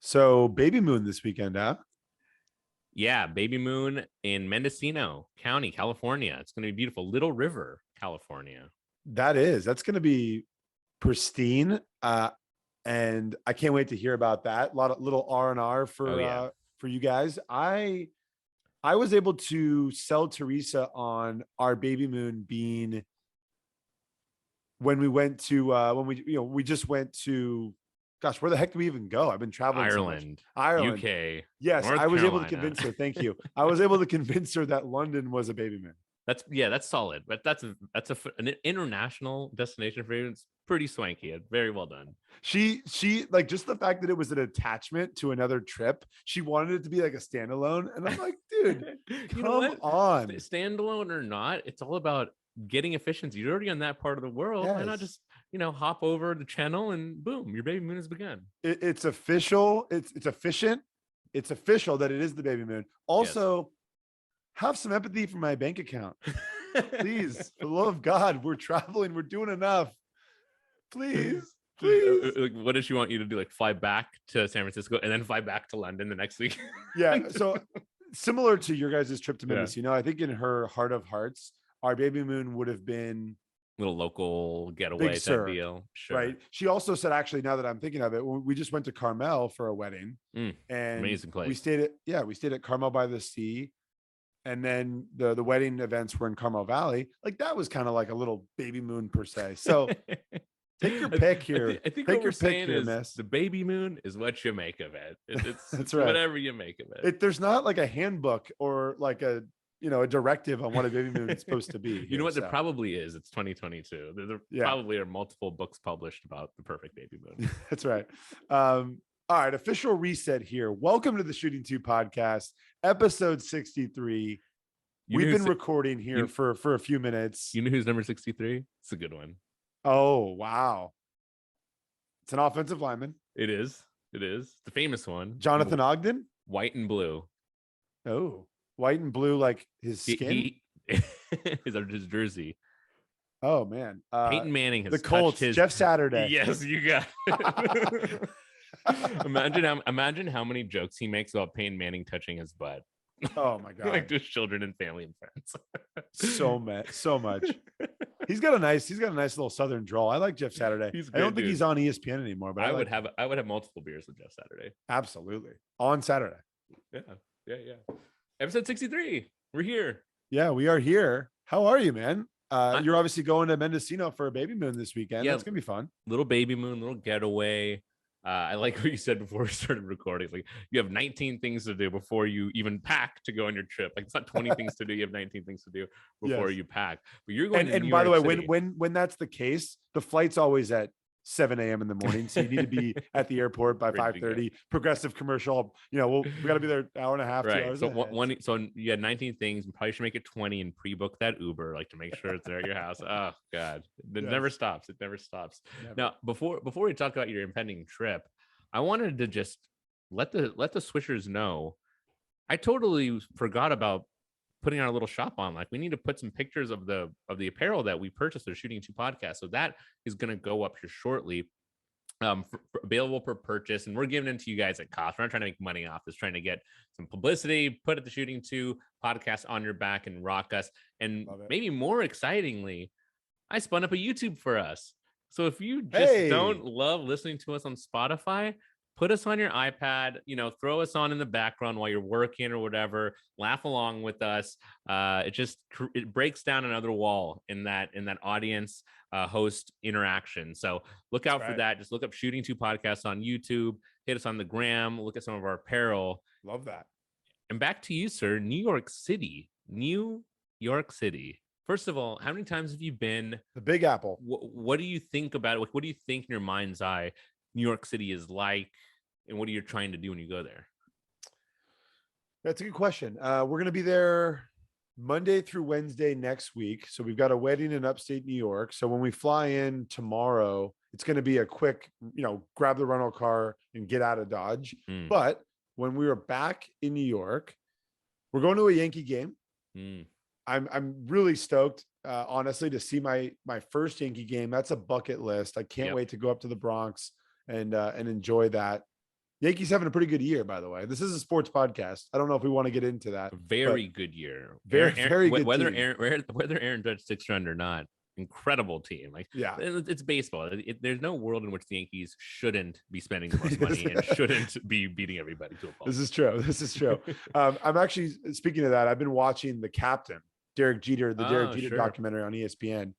So baby moon this weekend, huh? Yeah, baby moon in Mendocino County, California. It's going to be beautiful. Little River, California. That's going to be pristine. And I can't wait to hear about that. A lot of little R&R Oh yeah, for you guys. I was able to sell Teresa on our baby moon being when we went to when we just went to, gosh, where the heck do we even go? I've been traveling so much. Ireland, Ireland. UK, Yes, I North was able to Carolina. convince her. Thank you. I was able to convince her that London was a baby moon. That's solid. But an international destination for you. It's pretty swanky. Very well done. She like just the fact that it was an attachment to another trip. She wanted it to be like a standalone, and I'm like, dude, You know come what? on. Standalone or not, it's all about getting efficiency. You're already on that part of the world. Why not Yes, just hop over the channel and boom, your baby moon has begun. it's official. It's efficient. It's official that it is the baby moon. Yes. Also, have some empathy for my bank account, please. For the love of God, we're traveling. We're doing enough. Please, please. What does she want you to do? Like fly back to San Francisco and then fly back to London the next week? Yeah. So similar to your guys' trip to Yeah. Mendocino, I think in her heart of hearts, our baby moon would have been Little local getaway Big type Sur, deal. Sure. right? She also said, actually, now that I'm thinking of it, we just went to Carmel for a wedding, and Amazing place. we stayed at Carmel by the Sea, and then the wedding events were in Carmel Valley. Like that was kind of like a little baby moon per se. So take your pick here. I think take what your we're saying here, is miss. the baby moon is what you make of it. That's it's right. whatever you make of it. There's not like a handbook or like a directive on what a baby moon is supposed to be. You know what? There probably is. It's 2022. There probably are multiple books published about the perfect baby moon. That's right. All right. Official reset here. Welcome to the Shooting 2 podcast, episode 63. We've been recording here for a few minutes. You know who's number 63? It's a good one. Oh, wow. It's an offensive lineman. It is. The famous one. Jonathan Ogden. White and blue. Oh, white and blue, like his skin? His jersey. Oh, man. Peyton Manning has the Colts, Jeff Saturday. Yes, you got it. Imagine how many jokes he makes about Peyton Manning touching his butt. Oh my God. Like to his children and family and friends. so much. He's got a nice little Southern drawl. I like Jeff Saturday. I don't think he's on ESPN anymore, but I would have multiple beers with Jeff Saturday. Absolutely. On Saturday. Yeah. Episode 63. We're here. Yeah, we are here. How are you, man? You're obviously going to Mendocino for a baby moon this weekend. Yeah, that's gonna be fun. Little baby moon, little getaway. I like what you said before we started recording. It's like you have 19 things to do before you even pack to go on your trip. Like it's not 20 things to do. You have 19 things to do before you pack. But you're going. And by the way, when that's the case, the flight's always at 7 a.m. in the morning, so you need to be at the airport by 5:30. Progressive commercial. We got to be there an hour and a half. Right. 2 hours so so you had 19 things. You probably should make it 20 and pre-book that Uber, like to make sure it's there at your house. Oh God, it never stops. It never stops. Never. Now, before we talk about your impending trip, I wanted to just let the swishers know. I totally forgot about putting our little shop on. Like we need to put some pictures of the apparel that we purchased for Shooting 2 podcast. So that is going to go up here shortly. Available per purchase, and we're giving it to you guys at cost. We're not trying to make money off this, trying to get some publicity, put it the Shooting 2 podcast on your back and rock us. And maybe more excitingly, I spun up a YouTube for us. So if you just don't love listening to us on Spotify, put us on your iPad, throw us on in the background while you're working or whatever, laugh along with us. It breaks down another wall in that audience host interaction. So look out for that. Just look up Shooting 2 Podcasts on YouTube, hit us on the gram, look at some of our apparel. Love that. And back to you, sir. New York City. First of all, how many times have you been? The Big Apple. What do you think about it? What do you think in your mind's eye New York City is like, and what are you trying to do when you go there? That's a good question. We're going to be there Monday through Wednesday next week. So we've got a wedding in upstate New York. So when we fly in tomorrow, it's going to be a quick, grab the rental car and get out of Dodge. But when we were back in New York, we're going to a Yankee game. I'm really stoked, honestly, to see my first Yankee game. That's a bucket list. I can't wait to go up to the Bronx and enjoy that. Yankees having a pretty good year, by the way. This is a sports podcast. I don't know if we want to get into that. Very good year. Very good Whether team. Aaron Judge 6 run or not, incredible team. Like, yeah, it's baseball. There's no world in which the Yankees shouldn't be spending the most money and shouldn't be beating everybody to a pulp. This is true. I'm actually, speaking of that, I've been watching The Captain, Derek Jeter, Derek Jeter documentary on ESPN,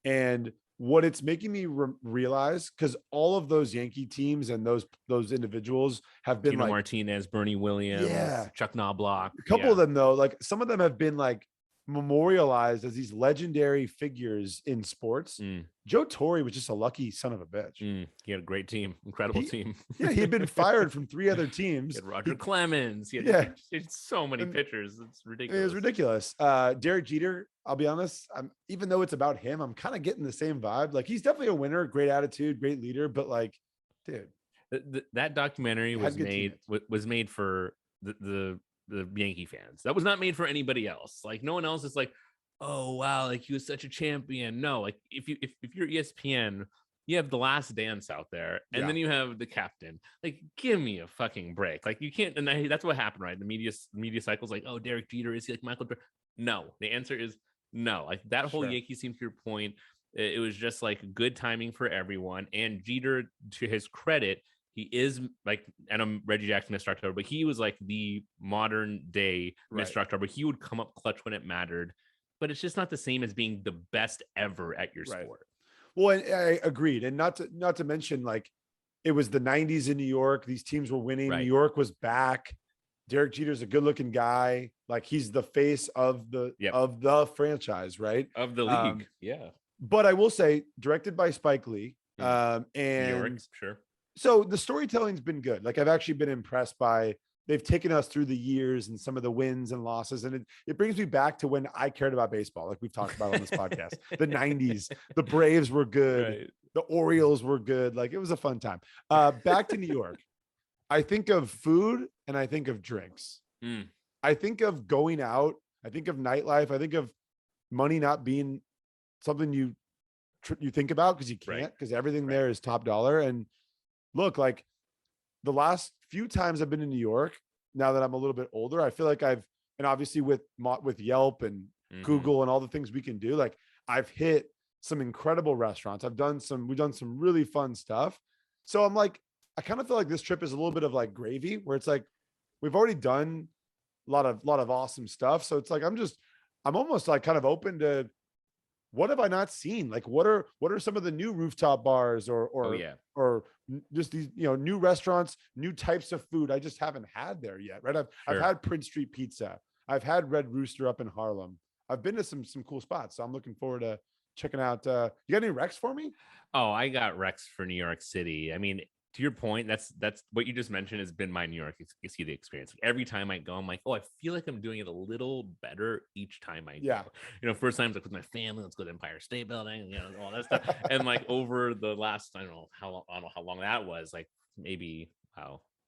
and what it's making me realize, because all of those Yankee teams and those individuals have been Tino like Martinez, Bernie Williams, Chuck Knobloch. A couple of them though, like some of them have been like memorialized as these legendary figures in sports. Joe Torre was just a lucky son of a bitch. He had a great team, incredible team. Yeah, he had been fired from 3 other teams. He had Roger Clemens. He had so many pitchers. It's ridiculous. It was ridiculous. Derek Jeter, I'll be honest, even though it's about him, I'm kind of getting the same vibe. Like, he's definitely a winner, great attitude, great leader, but like, dude, that documentary was made for the Yankee fans. That was not made for anybody else. Like, no one else is like, oh wow, like he was such a champion. No, like if you're ESPN, you have The Last Dance out there, and then you have The Captain. Like, give me a fucking break. Like, you can't. And that's what happened, right? The media cycles, like, oh, Derek Jeter, is he like Michael Jordan? No, the answer is no. Like, that whole Yankees team, to your point, it was just like good timing for everyone. And Jeter, to his credit, he is like, and I'm Reggie Jackson, Mr. October, but he was like the modern day Mr. October. He would come up clutch when it mattered, but it's just not the same as being the best ever at your sport. Well, I agreed. And not to mention, like, it was the 90s in New York. These teams were winning. New York was back. Derek Jeter's a good looking guy. Like, he's the face of the franchise, right? Of the league. But I will say, directed by Spike Lee. And New York, sure. So the storytelling's been good. Like, I've actually been impressed by, they've taken us through the years and some of the wins and losses. And it brings me back to when I cared about baseball. Like we've talked about on this podcast, the 90s, the Braves were good. The Orioles were good. Like, it was a fun time. Back to New York. I think of food and I think of drinks. I think of going out. I think of nightlife. I think of money not being something you think about, because you can't, because everything there is top dollar. And look, like, the last few times I've been in New York, now that I'm a little bit older, I feel like and obviously with Yelp and Google and all the things we can do, like, I've hit some incredible restaurants. we've done some really fun stuff. So I'm like, I kind of feel like this trip is a little bit of like gravy, where it's like, we've already done a lot of awesome stuff. So it's like, I'm almost like kind of open to, what have I not seen? Like, what are some of the new rooftop bars or just these, new restaurants, new types of food I just haven't had there yet, right? I've had Prince Street Pizza. I've had Red Rooster up in Harlem. I've been to some cool spots. So I'm looking forward to checking out. You got any recs for me? Oh, I got recs for New York City. I mean, to your point, that's what you just mentioned has been my New York City experience. Like, every time I go, I'm like, oh, I feel like I'm doing it a little better each time I go. First times, like, with my family, let's go to Empire State Building, all that stuff. And like, over the last, I don't know how long that was, like, maybe,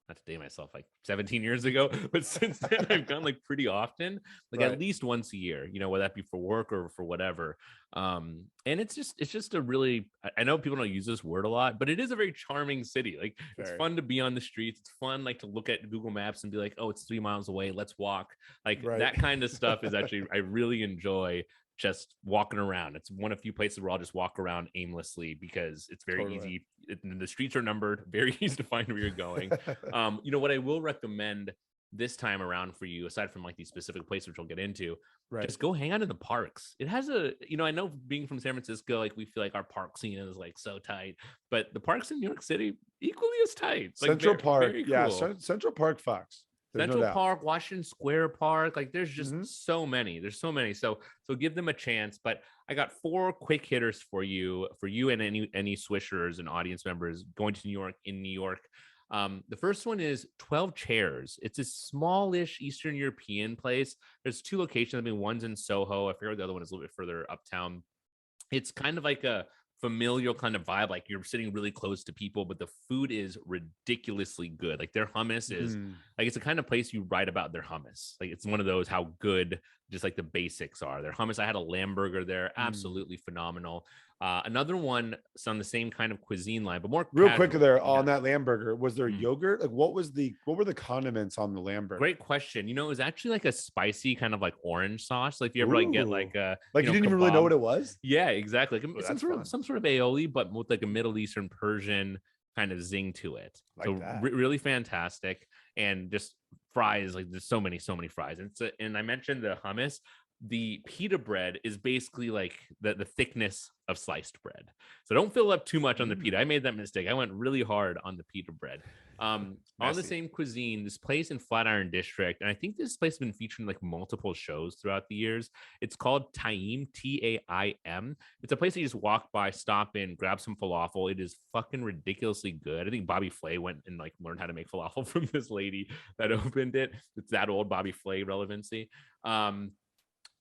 not to date myself, like 17 years ago, but since then I've gone like pretty often, like at least once a year, whether that be for work or for whatever. And it's just a really, I know people don't use this word a lot, but it is a very charming city. Like, it's fun to be on the streets. It's fun, like, to look at Google Maps and be like, oh, it's 3 miles away, let's walk. Like, that kind of stuff is actually, I really enjoy just walking around. It's one of the few places where I'll just walk around aimlessly, because it's very easy. The streets are numbered, very easy to find where you're going. What I will recommend this time around for you, aside from like these specific places, which we'll get into, just go hang out in the parks. It has I know being from San Francisco, like, we feel like our park scene is like so tight, but the parks in New York City equally as tight. Central Park. Very cool. Central Park Fox. Central Park, Washington Square Park, like, there's just so many. There's so many. So give them a chance. But I got 4 quick hitters for you and any swishers and audience members going to New York in New York. The first one is 12 Chairs. It's a smallish Eastern European place. There's 2 locations. I mean, one's in Soho. I forget the other one is a little bit further uptown. It's kind of like a familial kind of vibe, like, you're sitting really close to people, but the food is ridiculously good. Like, their hummus is like, it's the kind of place you write about their hummus. Like, it's one of those, how good just like the basics are. Their hummus, I had a lamb burger there, absolutely phenomenal. Another one is on the same kind of cuisine line, but more Real quick casual. there on that lamb burger, was there Mm. yogurt? Like what were the condiments on the lamb burger? Great question. You know, it was actually like a spicy kind of like orange sauce. Like if you ever like get like like you didn't even really know what it was. Yeah, exactly. Like Ooh, some sort of aioli, but with like a Middle Eastern Persian kind of zing to it. Like So that. really fantastic, and just fries. Like there's so many fries. And I mentioned the hummus. The pita bread is basically like the thickness of sliced bread. So don't fill up too much on the pita. I made that mistake. I went really hard on the pita bread. On the same cuisine, this place in Flatiron District, and I think this place has been featured in like multiple shows throughout the years. It's called Taim, Taim. It's a place that you just walk by, stop in, grab some falafel. It is fucking ridiculously good. I think Bobby Flay went and like learned how to make falafel from this lady that opened it. It's that old Bobby Flay relevancy.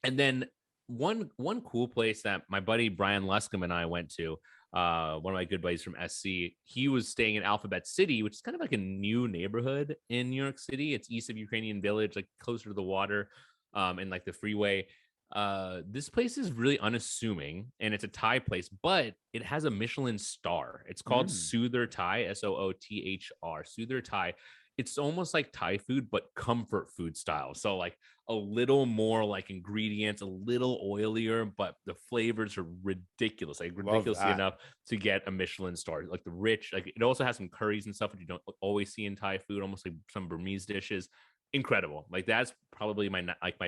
And then one cool place that my buddy Brian Luscombe and I went to, one of my good buddies from SC, he was staying in Alphabet City, which is kind of like a new neighborhood in New York City. It's east of Ukrainian Village, like closer to the water, and like the freeway. This place is really unassuming, and it's a Thai place, but it has a Michelin star. It's called Soother Thai, Soothr, Soother Thai. It's almost like Thai food, but comfort food style. So like a little more like ingredients, a little oilier, but the flavors are ridiculous, like ridiculously enough to get a Michelin star. Like the rich, like it also has some curries and stuff that you don't always see in Thai food, almost like some Burmese dishes. Incredible. Like that's probably my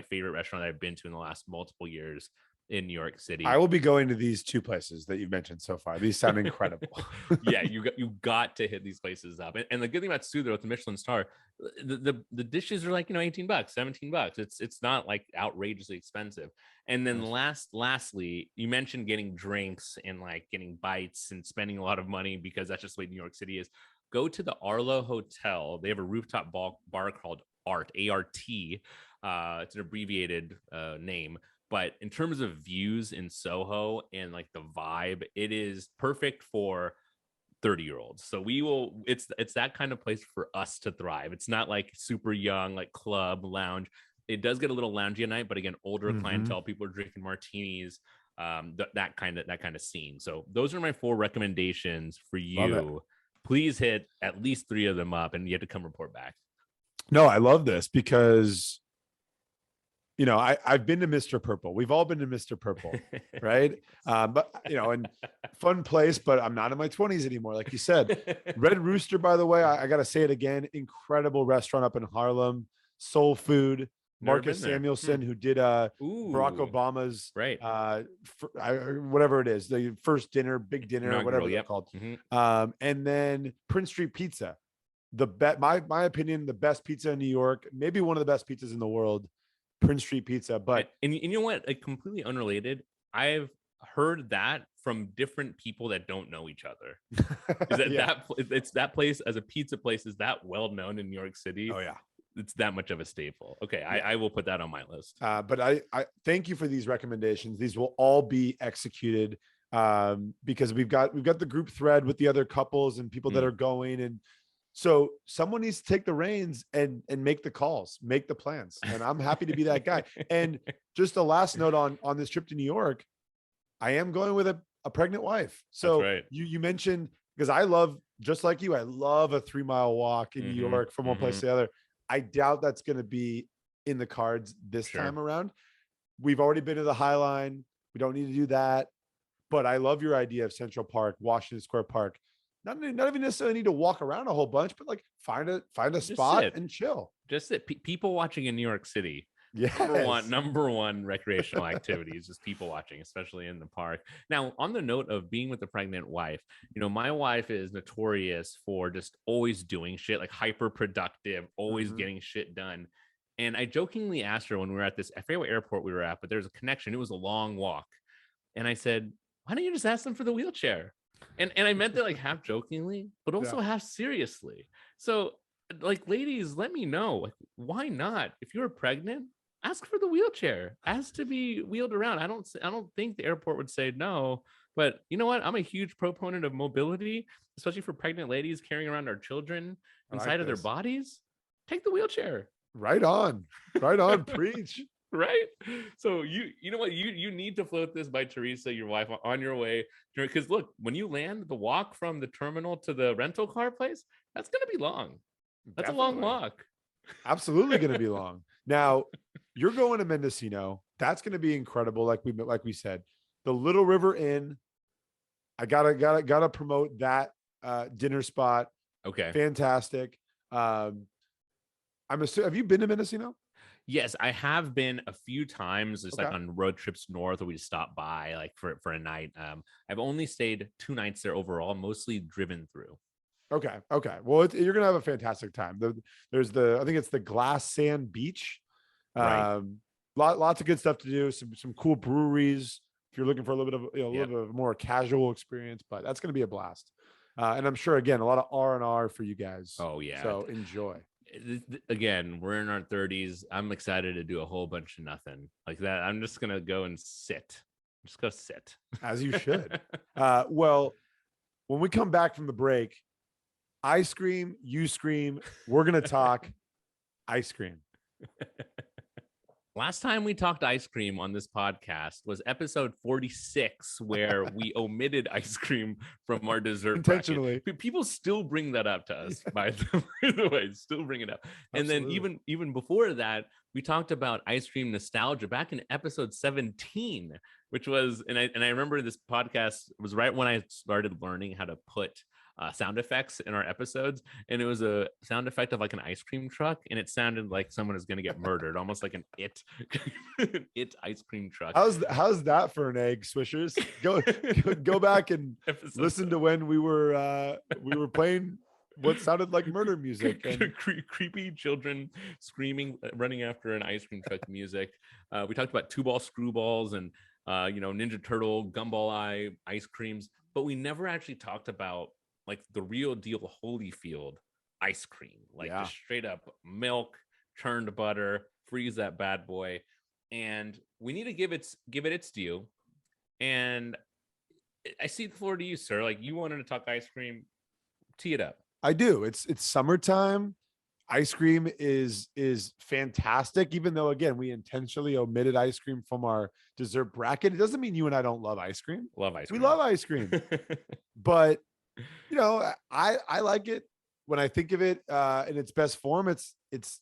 favorite restaurant I've been to in the last multiple years in New York City. I will be going to these two places that you've mentioned so far. These sound incredible. Yeah, you got to hit these places up. And the good thing about Soother with the Michelin star, the dishes are like, $18, $17. It's not like outrageously expensive. And then lastly, you mentioned getting drinks and like getting bites and spending a lot of money because that's just the way New York City is. Go to the Arlo Hotel. They have a rooftop bar called ART, A-R-T. It's an abbreviated name. But in terms of views in Soho and like the vibe, it is perfect for 30-year-olds. So it's that kind of place for us to thrive. It's not like super young, like club lounge. It does get a little loungy at night, but again, older clientele, people are drinking martinis, that kind of scene. So those are my 4 recommendations for you. Please hit at least 3 of them up, and you have to come report back. No, I love this because I've been to Mr. Purple. We've all been to Mr. Purple, right? But and fun place, but I'm not in my 20s anymore. Like you said, Red Rooster, by the way, I got to say it again. Incredible restaurant up in Harlem, soul food. Marcus Samuelson, who did Barack Obama's, right? Whatever it is, the first dinner, big dinner, whatever they're called. And then Prince Street Pizza, my opinion, the best pizza in New York, maybe one of the best pizzas in the world. Prince Street Pizza, but and you know what? Like completely unrelated. I've heard that from different people that don't know each other. Is that it's that place as a pizza place is that well known in New York City? Oh yeah, it's that much of a staple. Okay, I will put that on my list. But I thank you for these recommendations. These will all be executed because we've got the group thread with the other couples and people that are going, and so someone needs to take the reins and make the calls, make the plans. And I'm happy to be that guy. And just a last note on this trip to New York, I am going with a pregnant wife. So you mentioned, because I love, just like you, I love a 3-mile walk in New York from one place to the other. I doubt that's going to be in the cards this time around. We've already been to the High Line. We don't need to do that. But I love your idea of Central Park, Washington Square Park. Not even necessarily need to walk around a whole bunch, but like find a spot and chill. Just sit. People watching in New York City. Yes. Number one recreational activity is just people watching, especially in the park. Now, on the note of being with a pregnant wife, my wife is notorious for just always doing shit, like hyper productive, always getting shit done. And I jokingly asked her when we were at I forget what airport we were at, but there's a connection. It was a long walk. And I said, why don't you just ask them for the wheelchair? And I meant that like half jokingly, but also half seriously. So like, ladies, let me know, like, why not? If you're pregnant, ask for the wheelchair, ask to be wheeled around. I don't think the airport would say no, but you know what? I'm a huge proponent of mobility, especially for pregnant ladies carrying around our children inside of their bodies. Take the wheelchair. Right on. Preach. Right. So you know what, you need to float this by Teresa, your wife, on your way, because look, when you land, the walk from the terminal to the rental car place, that's gonna be long. That's a long Definitely. walk. Absolutely going to be long. Now, you're going to Mendocino. That's going to be incredible. Like we said, the Little River Inn. I gotta promote that dinner spot. Okay. Fantastic. I'm assuming. Have you been to Mendocino? Yes, I have been a few times, just like Okay. on road trips north, or we just stop by like for a night. I've only stayed 2 nights there overall, mostly driven through. Okay. Okay. Well, you're gonna have a fantastic time. There's I think it's the Glass Sand Beach. Right. Lots of good stuff to do. Some cool breweries if you're looking for a little bit of a Yep. little bit of more casual experience. But that's gonna be a blast. And I'm sure again a lot of R&R for you guys. Oh yeah. So enjoy. Again, we're in our 30s. I'm excited to do a whole bunch of nothing like that. I'm just gonna go and sit. Just go sit. As you should. Well, when we come back from the break, I scream, you scream. We're gonna talk ice cream. Last time we talked ice cream on this podcast was episode 46, where we omitted ice cream from our dessert Intentionally. bracket. People still bring that up to us, by the way, still bring it up. And Absolutely. then even before that, we talked about ice cream nostalgia back in episode 17, which was, and I remember this podcast was right when I started learning how to put sound effects in our episodes, and it was a sound effect of like an ice cream truck, and it sounded like someone is going to get murdered, almost like an it ice cream truck. How's that for an egg, Swishers? Go back and listen to when we were playing what sounded like murder music and creepy children screaming, running after an ice cream truck music. We talked about 2-ball screwballs and Ninja Turtle, Gumball Eye ice creams, but we never actually talked about like the real deal Holyfield ice cream, like just straight up milk, churned butter, freeze that bad boy. And we need to give it its due. And I see the floor to you, sir. Like, you wanted to talk ice cream, tee it up. I do. It's summertime. Ice cream is fantastic, even though again we intentionally omitted ice cream from our dessert bracket. It doesn't mean you and I don't love ice cream. Love ice cream. We love ice cream. But I like it when I think of it in its best form. It's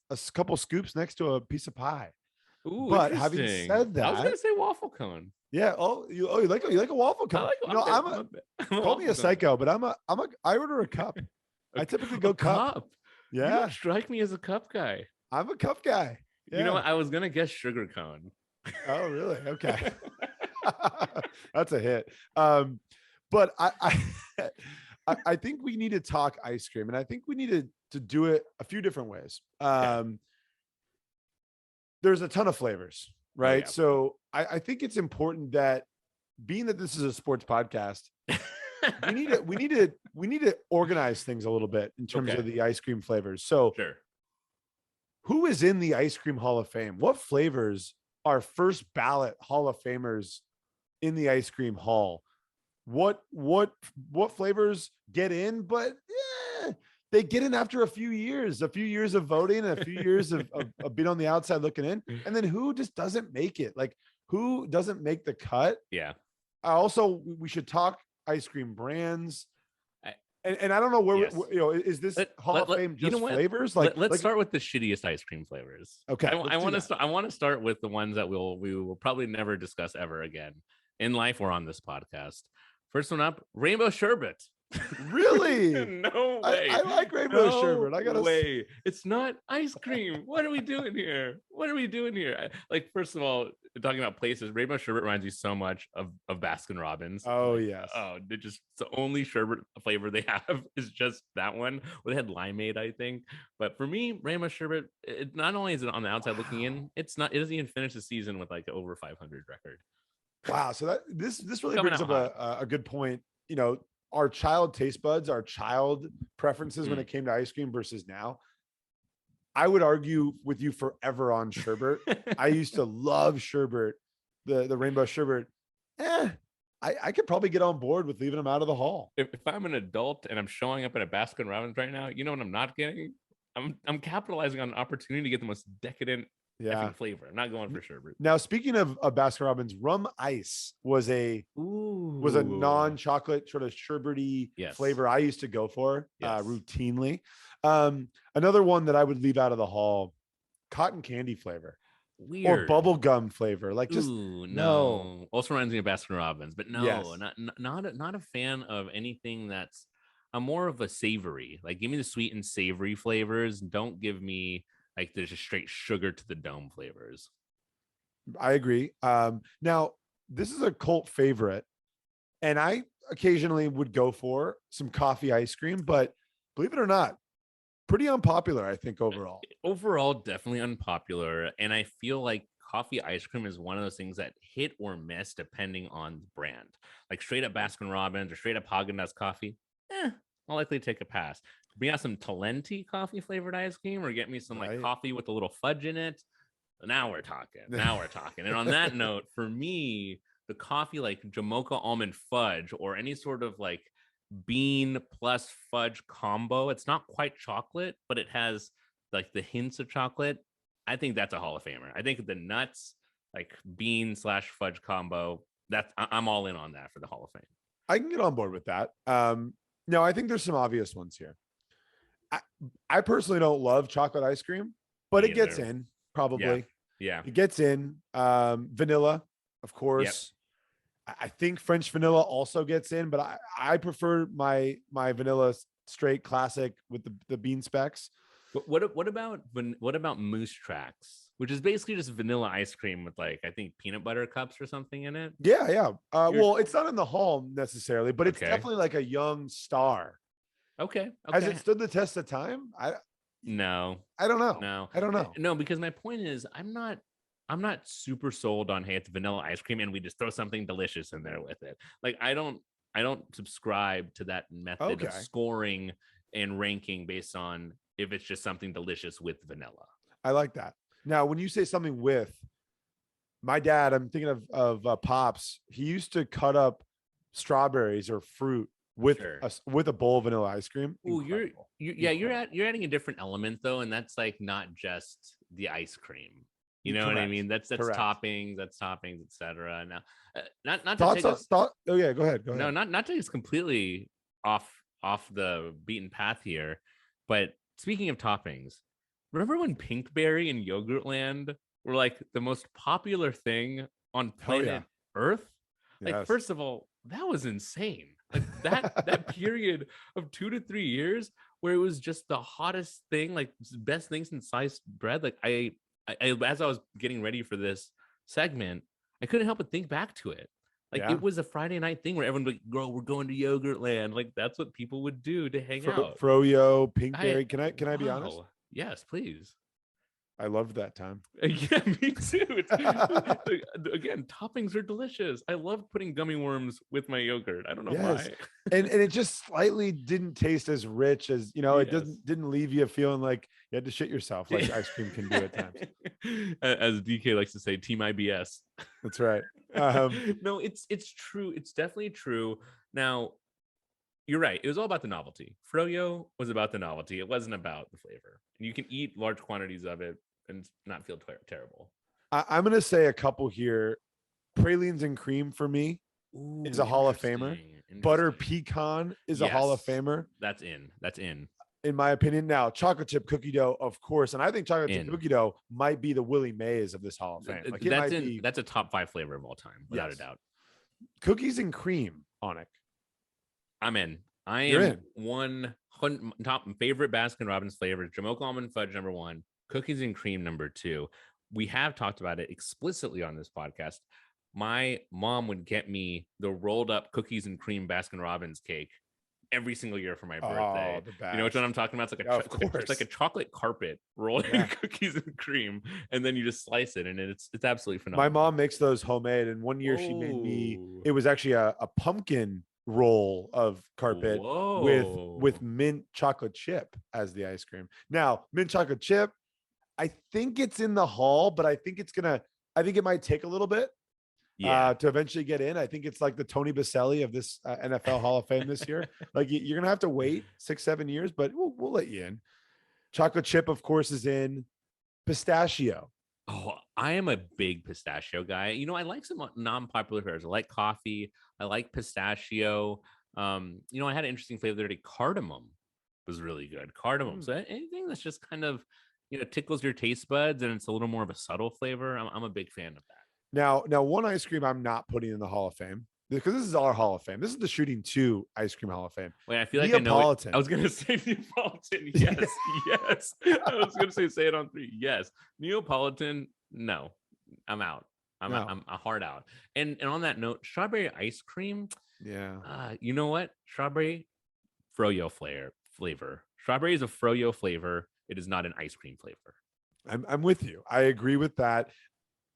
a couple scoops next to a piece of pie. Ooh, but having said that, I was gonna say waffle cone. Yeah. You like a waffle cone? Call me a psycho, but I order a cup. I typically go cup. Yeah. You don't strike me as a cup guy. I'm a cup guy. Yeah. You know what? I was gonna guess sugar cone. Oh, really? Okay. That's a hit. But I think we need to talk ice cream, and I think we need to do it a few different ways. There's a ton of flavors, right? Oh, yeah. So I think it's important that, being that this is a sports podcast, we need to organize things a little bit in terms of the ice cream flavors. So sure. Who is in the Ice Cream Hall of Fame? What flavors are first ballot Hall of Famers in the Ice Cream Hall? What flavors get in, but they get in after a few years of voting and a few years of being on the outside looking in. And then who just doesn't make it? Like, who doesn't make the cut? Yeah. We should talk ice cream brands. And I don't know where, is this Hall of Fame just flavors? Like, let's start with the shittiest ice cream flavors. Okay. I want to start with the ones that we will probably never discuss ever again in life or on this podcast. First one up, rainbow sherbet. Really? No way. I like rainbow sherbet. I gotta way. It's not ice cream. What are we doing here? Like, first of all, talking about places, rainbow sherbet reminds me so much of Baskin Robbins. Oh, yes. Oh, it's the only sherbet flavor they have is just that one. Well, they had limeade, I think. But for me, rainbow sherbet, it not only is it on the outside looking in, it doesn't even finish the season with like over 500 record. Wow. So this really brings up a good point. Our child taste buds, our child preferences when it came to ice cream versus now. I would argue with you forever on sherbet. I used to love sherbet, the rainbow sherbet. I could probably get on board with leaving them out of the hall. If I'm an adult and I'm showing up at a Baskin Robbins right now, you know what I'm not getting? I'm capitalizing on an opportunity to get the most decadent Yeah. effing flavor. I'm not going for sherbet. Now, speaking of Baskin Robbins, rum ice was a non-chocolate sort of sherbety flavor I used to go for routinely. Another one that I would leave out of the hall, cotton candy flavor. Or Weird. bubble gum flavor. Like just no. Also reminds me of Baskin Robbins, but no, Yes. not a fan of anything that's. I'm more of a savory. Like, give me the sweet and savory flavors. Don't give me like there's just straight sugar to the dome flavors. I agree. Now this is a cult favorite, and I occasionally would go for some coffee ice cream, but believe it or not, pretty unpopular, I think, overall. Overall, definitely unpopular. And I feel like coffee ice cream is one of those things that hit or miss depending on the brand. Like straight up Baskin Robbins or straight up Haagen-Dazs coffee, I'll likely take a pass. Bring out some Talenti coffee flavored ice cream or get me some like coffee with a little fudge in it. Now we're talking. And on that note, for me, the coffee like Jamocha almond fudge or any sort of like bean plus fudge combo, it's not quite chocolate, but it has like the hints of chocolate. I think that's a Hall of Famer. I think the nuts like bean / fudge combo, I'm all in on that for the Hall of Fame. I can get on board with that. No, I think there's some obvious ones here. I personally don't love chocolate ice cream, but it gets in probably. Yeah. It gets in. Vanilla, of course. Yep. I think French vanilla also gets in, but I prefer my vanilla straight classic with the bean specks. But what about Moose Tracks, which is basically just vanilla ice cream with like I think peanut butter cups or something in it? Yeah. Well, it's not in the hall necessarily, but it's definitely like a young star. Okay. Has it stood the test of time? No. I don't know. No. I don't know. No, because my point is I'm not super sold on, hey, it's vanilla ice cream and we just throw something delicious in there with it. Like I don't subscribe to that method of scoring and ranking based on if it's just something delicious with vanilla. I like that. Now, when you say something with, my dad, I'm thinking of Pops. He used to cut up strawberries or fruit with a bowl of vanilla ice cream. Oh, you're adding a different element though, and that's like not just the ice cream. You know what I mean? That's toppings, etc. Now, not to take us, go ahead. No, not to take us completely off the beaten path here, but speaking of toppings, remember when Pinkberry and Yogurtland were like the most popular thing on planet Earth? Like, first of all, that was insane. Like that period of 2 to 3 years where it was just the hottest thing, like best thing since sliced bread. Like I as I was getting ready for this segment, I couldn't help but think back to it. Like it was a Friday night thing where everyone would like, girl, we're going to Yogurtland. Like that's what people would do to hang out. Froyo, Pinkberry. Can I be honest? Yes, please. I loved that time. Yeah, me too. Again, toppings are delicious. I love putting gummy worms with my yogurt. I don't know why. and it just slightly didn't taste as rich as, it didn't leave you feeling like you had to shit yourself like ice cream can do at times. As DK likes to say, team IBS. That's right. No, it's true. It's definitely true. Now, you're right. It was all about the novelty. Froyo was about the novelty. It wasn't about the flavor. You can eat large quantities of it and not feel terrible. I'm going to say a couple here. Pralines and cream for me is a Hall of Famer. Butter pecan is a Hall of Famer. That's in. In my opinion. Now, chocolate chip cookie dough, of course. And I think chocolate chip cookie dough might be the Willie Mays of this Hall of Fame. Like that's a top 5 flavor of all time, without a doubt. Cookies and cream, Onik. I'm in. I am one top favorite Baskin Robbins flavors. Jamocha almond fudge number 1, cookies and cream number 2. We have talked about it explicitly on this podcast. My mom would get me the rolled up cookies and cream Baskin Robbins cake every single year for my birthday. You know which one I'm talking about? It's like a chocolate carpet rolled in cookies and cream, and then you just slice it, and it's absolutely phenomenal. My mom makes those homemade, and one year she made me. It was actually a pumpkin roll of carpet with mint chocolate chip as the ice cream. Now, mint chocolate chip, I think it's in the hall, but I think it might take a little bit to eventually get in. I think it's like the Tony Baselli of this NFL Hall of Fame this year. Like you're gonna have to wait 6-7 years, but we'll let you in. Chocolate chip, of course, is in. Pistachio Oh, I am a big pistachio guy. I like some non-popular flavors. I like coffee. I like pistachio. I had an interesting flavor the other day. Cardamom was really good. Cardamom. Mm. So anything that's just kind of, tickles your taste buds and it's a little more of a subtle flavor. I'm a big fan of that. Now, one ice cream I'm not putting in the Hall of Fame because this is our Hall of Fame. This is the Shooting 2 Ice Cream Hall of Fame. Wait, I feel like I know it. I Neapolitan. was gonna say Neapolitan. Yes, yes. I was gonna say it on 3. Yes, Neapolitan. No, I'm out. No. I'm a hard out. And on that note, strawberry ice cream. Yeah. You know what? Strawberry froyo flavor. Strawberry is a froyo flavor. It is not an ice cream flavor. I'm with you. I agree with that.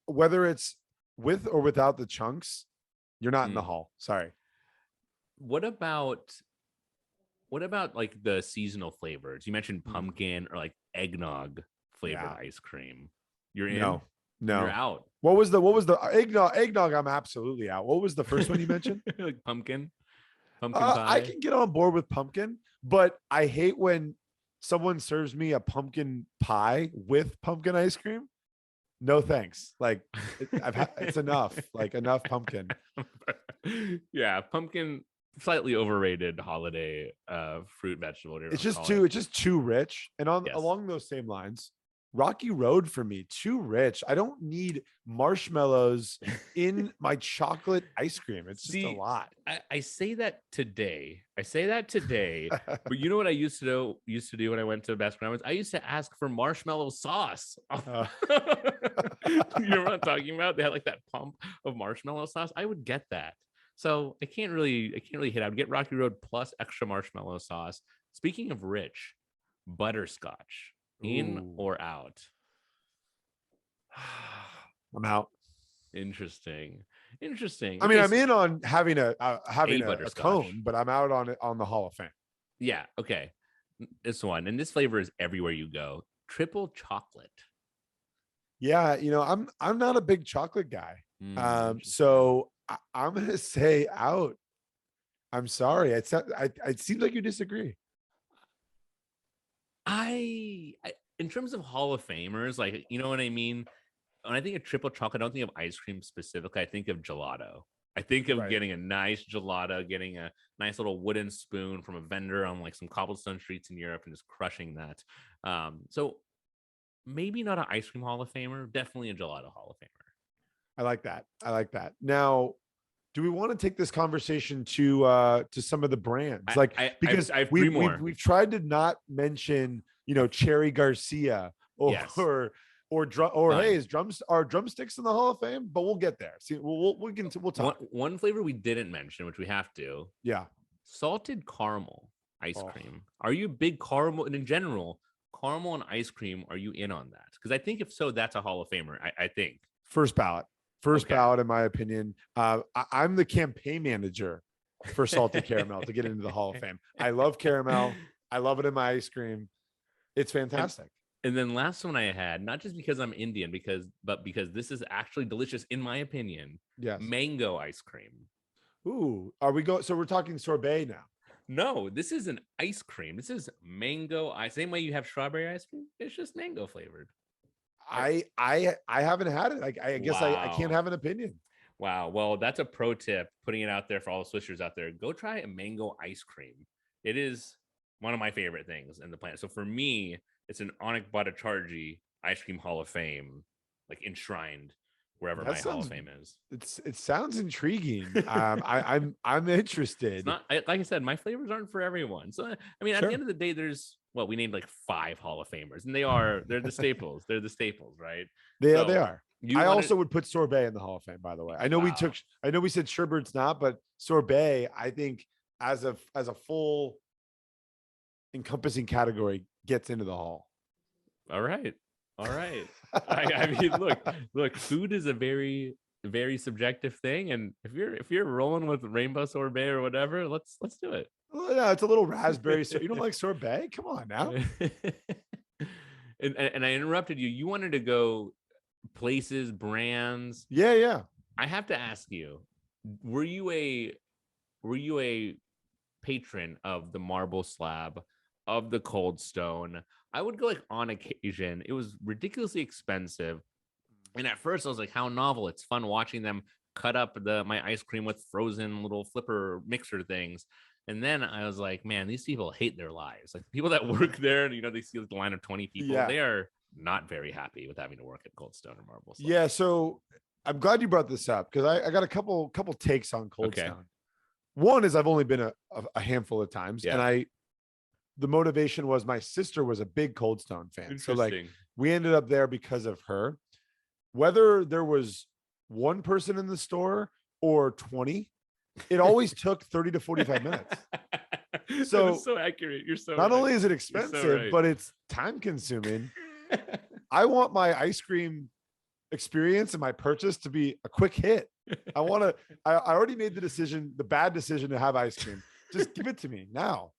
Whether it's with or without the chunks, you're not in the hall. Sorry. What about like the seasonal flavors? You mentioned Mm. pumpkin or like eggnog flavored ice cream. You're in? No. You're out. What was the eggnog? I'm absolutely out. What was the first one you mentioned? Like pumpkin pie. I can get on board with pumpkin, but I hate when someone serves me a pumpkin pie with pumpkin ice cream. No thanks. Like it's enough. Like enough pumpkin. Yeah, pumpkin, slightly overrated holiday fruit vegetable. It's just too rich. And along those same lines, Rocky Road for me, too rich. I don't need marshmallows in my chocolate ice cream. It's just a lot. I say that today. But you know what I used to do when I went to Baskin Robbins? I used to ask for marshmallow sauce. You know what I'm talking about? They had like that pump of marshmallow sauce. I would get that. So I can't really hit. I would get Rocky Road plus extra marshmallow sauce. Speaking of rich, butterscotch. In or out? I'm out. Interesting. I mean, I'm in on having a cone, but I'm out on it on the Hall of Fame. Yeah. Okay. This one, and this flavor is everywhere you go. Triple chocolate. Yeah, I'm not a big chocolate guy. So I'm gonna say out. I'm sorry. It seems like you disagree. I in terms of Hall of Famers, like, you know what I mean? When I think of triple chocolate, I don't think of ice cream specifically. I think of gelato. I think of getting a nice gelato, getting a nice little wooden spoon from a vendor on like some cobblestone streets in Europe and just crushing that. So maybe not an ice cream Hall of Famer, definitely a gelato Hall of Famer. I like that. Now, do we want to take this conversation to some of the brands? Because we've tried to not mention, Cherry Garcia or hey, are drumsticks in the Hall of Fame? But we'll get there. See, we'll talk. One flavor we didn't mention, which we have to. Yeah. Salted caramel ice cream. Are you a big caramel? And in general, caramel and ice cream, are you in on that? Because I think if so, that's a Hall of Famer. I think. First ballot, in my opinion. I'm the campaign manager for salted caramel to get into the Hall of Fame. I love caramel. I love it in my ice cream. It's fantastic. And then last one I had, not just because I'm Indian, but because this is actually delicious in my opinion. Yes. Mango ice cream. Ooh, so we're talking sorbet now. No, this is an ice cream. This is mango ice. Same way you have strawberry ice cream. It's just mango flavored. I haven't had it. I guess I can't have an opinion. Wow. Well, that's a pro tip. Putting it out there for all the swishers out there. Go try a mango ice cream. It is one of my favorite things in the planet. So for me, it's an Onyx Bhattacharjee Ice Cream Hall of Fame, like enshrined wherever my Hall of Fame is. It sounds intriguing. I'm interested. It's not, like I said, my flavors aren't for everyone. So I mean, at the end of the day, we named like 5 Hall of Famers, and they're the staples. They're the staples, right? They are. I also would put sorbet in the Hall of Fame, by the way. I know we said Sherbert's not, but sorbet, I think as a full encompassing category gets into the hall. All right. I mean, look, food is a very, very subjective thing, and if you're rolling with rainbow sorbet or whatever, let's do it. Well, yeah, it's a little raspberry. So you don't like sorbet? Come on now. and I interrupted you. You wanted to go places, brands. Yeah. I have to ask you: were you a patron of the marble slab, of the Cold Stone? I would go like on occasion. It was ridiculously expensive. And at first I was like, how novel. It's fun watching them cut up my ice cream with frozen little flipper mixer things. And then I was like, man, these people hate their lives. Like people that work there, and they see the line of 20 people, Yeah. they are not very happy with having to work at Cold Stone or Marble Slab. Yeah. So I'm glad you brought this up because I got a couple takes on Cold Okay. Stone. One is I've only been a handful of times, Yeah. and the motivation was my sister was a big Cold Stone fan. So like Interesting. we ended up there because of her. Whether there was one person in the store or 20, it always took 30 to 45 minutes. So That is so accurate. You're so not right. only is it so expensive, right. but it's time consuming. I want my ice cream experience and my purchase to be a quick hit. I already made the bad decision to have ice cream. Just give it to me now.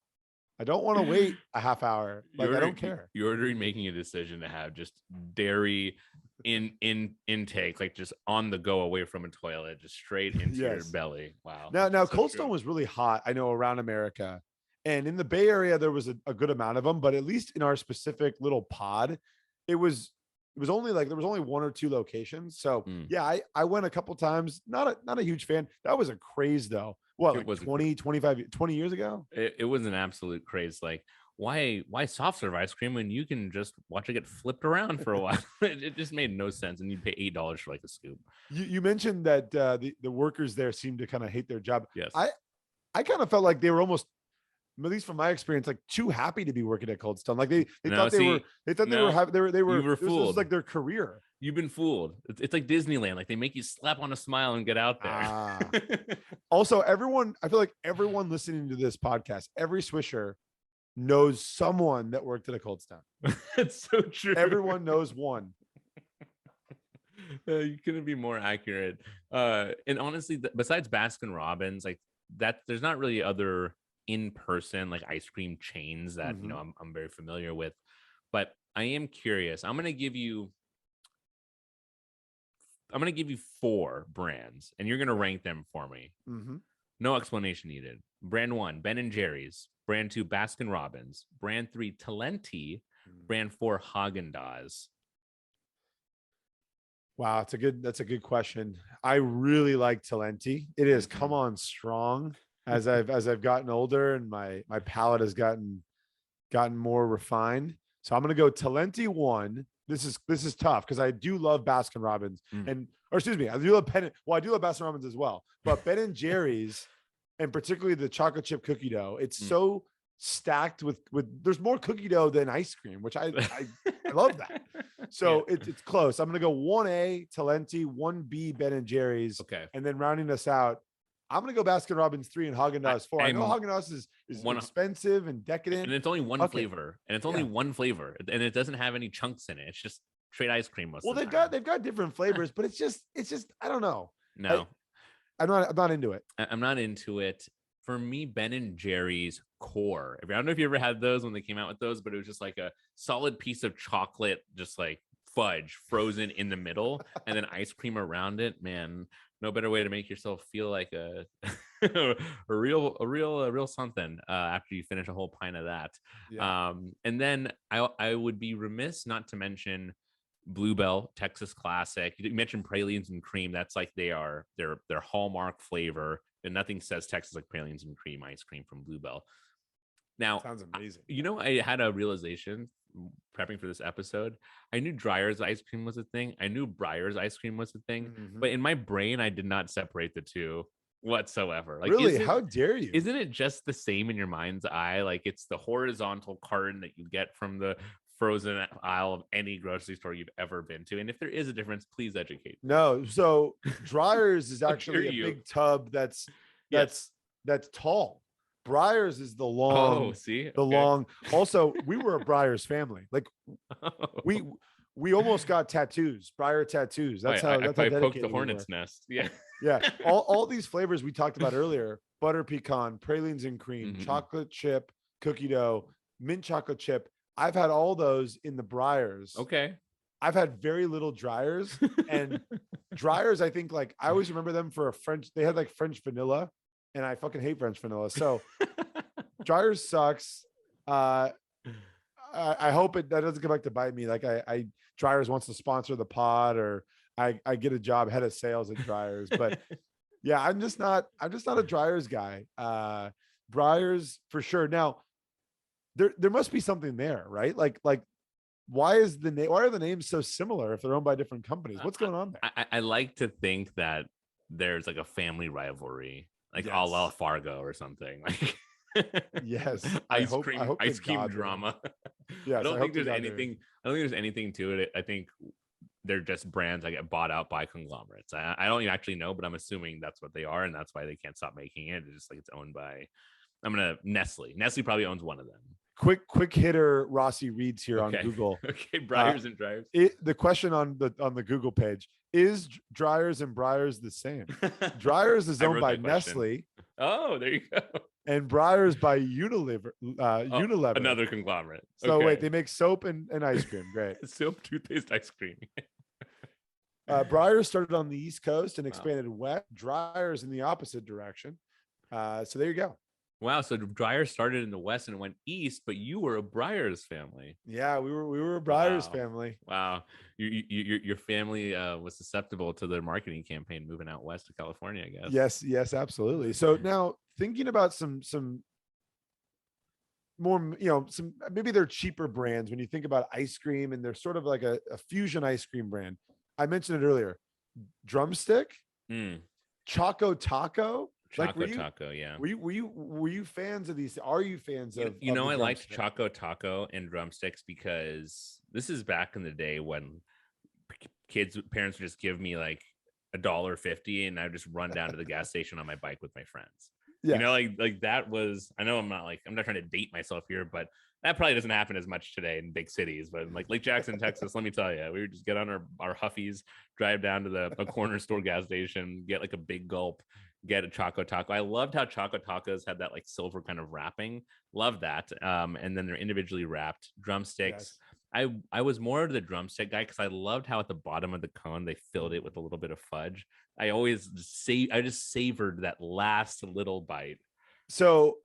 I don't want to wait a half hour. Like I don't care. You're already making a decision to have just dairy intake, like just on the go away from a toilet, just straight into your belly. Wow. Now So Cold true. Stone was really hot, I know, around America. And in the Bay Area, there was a good amount of them, but at least in our specific little pod, it was only like there was only one or two locations. So yeah, I went a couple times. Not a huge fan. That was a craze though. What, like 20, 25, 20 years ago? It was an absolute craze. Like, why soft serve ice cream when you can just watch it get flipped around for a while? It just made no sense. And you'd pay $8 for like a scoop. You mentioned that the workers there seem to kind of hate their job. Yes. I kind of felt like they were almost, at least from my experience, like too happy to be working at Cold Stone. Like they thought they were You were fooled. This was like their career. You've been fooled. It's like Disneyland. Like they make you slap on a smile and get out there. Also, I feel like everyone listening to this podcast, every Swisher knows someone that worked at a Cold Stone. It's so true. Everyone knows one. You couldn't be more accurate. And honestly, besides Baskin Robbins, like that, there's not really other in-person like ice cream chains that I'm very familiar with. But I am curious. I'm gonna give you 4 brands, and you're gonna rank them for me. No explanation needed. Brand 1, Ben and Jerry's. Brand 2, Baskin Robbins. Brand 3, Talenti. Brand 4, Haagen-Dazs. Wow, that's a good question. I really like Talenti. It has come on strong as I've gotten older and my palate has gotten more refined. So I'm gonna go Talenti 1. This is tough because I do love Baskin Robbins I do love I do love Baskin Robbins as well, but Ben and Jerry's and particularly the chocolate chip cookie dough, it's so stacked with there's more cookie dough than ice cream, which I love that. So it's close. I'm gonna go 1A Talenti, 1B Ben and Jerry's, and then rounding us out, I'm gonna go Baskin Robbins 3 and Haagen-Dazs 4. I know Haagen-Dazz is expensive and decadent, and it's only one flavor, and it doesn't have any chunks in it. It's just straight ice cream. They've got different flavors, but it's just I don't know. No, I'm not into it. I'm not into it. For me, Ben and Jerry's core. I don't know if you ever had those when they came out with those, but it was just like a solid piece of chocolate, just like fudge frozen in the middle, and then ice cream around it. Man, no better way to make yourself feel like a real something after you finish a whole pint of that. Yeah. And then I would be remiss not to mention Bluebell Texas Classic. You mentioned pralines and cream. That's like their hallmark flavor, and nothing says Texas like pralines and cream ice cream from Bluebell. Now, sounds amazing. I had a realization prepping for this episode. I knew Dreyer's ice cream was a thing. I knew Breyer's ice cream was a thing, but in my brain, I did not separate the two whatsoever. Like, really? How dare you? Isn't it just the same in your mind's eye? Like, it's the horizontal carton that you get from the frozen aisle of any grocery store you've ever been to. And if there is a difference, please educate. No. So Dreyer's is actually a big tub that's tall. Breyer's is the long. Oh, see, long. Also, we were a Breyer's family. Like we almost got tattoos, Breyer tattoos. That's how I poked the hornet's nest. Yeah. Yeah. All these flavors we talked about earlier: butter pecan, pralines and cream, chocolate chip, cookie dough, mint chocolate chip. I've had all those in the Breyers. Okay. I've had very little Dreyer's, and Dreyer's, I think, like I always remember them for they had like French vanilla, and I fucking hate French vanilla. So Dreyer's sucks. I hope that doesn't come back to bite me. Like Dreyer's wants to sponsor the pod, or I get a job head of sales at Dryers. But yeah, I'm just not a Dryers guy. Breyers for sure. Now there must be something there, right? Like why are the names so similar if they're owned by different companies? What's going on there? I like to think that there's like a family rivalry, like a la Yes. Fargo or something. Like Yes. I ice hope to cream God there is. drama. I Yes, I don't hope think to there's God there is. anything. I don't think there's anything to it. I think they're just brands that get bought out by conglomerates. I don't actually know, but I'm assuming that's what they are, and that's why they can't stop making it. It's just like it's owned by. I'm gonna Nestle. Nestle probably owns one of them. Quick hitter Rossi reads here on Okay. Google. Okay, Breyers and Dryers. The question on the Google page is Dryers and Breyers the same? Dryers is I owned wrote by that question. Nestle, Oh, there you go. and Breyers by Unilever. Oh, Unilever. another conglomerate. So Okay. wait, they make soap and ice cream. Great. Soap, toothpaste, ice cream. Breyers started on the East Coast and Wow. expanded west. Dryers in the opposite direction. So there you go. Wow. So Dryers started in the West and went east, but you were a Breyers family. Yeah, we were a Breyers Wow. family. Wow. Your family was susceptible to their marketing campaign moving out west to California, I guess. Yes, absolutely. So now thinking about some more, some maybe they're cheaper brands when you think about ice cream, and they're sort of like a fusion ice cream brand. I mentioned it earlier. Drumstick, Choco Taco. Taco, yeah. Were you fans of these? Are you fans of? I liked Choco Taco and Drumsticks because this is back in the day when parents would just give me like $1.50 and I would just run down to the gas station on my bike with my friends. Yeah. Like that was. I know I'm not trying to date myself here, but that probably doesn't happen as much today in big cities. But like Lake Jackson, Texas, let me tell you, we would just get on our Huffies, drive down to a corner store gas station, get like a big gulp, get a Choco Taco. I loved how Choco Tacos had that like silver kind of wrapping. Love that. And then they're individually wrapped. Drumsticks. Yes. I was more of the drumstick guy because I loved how at the bottom of the cone they filled it with a little bit of fudge. I just savored that last little bite. So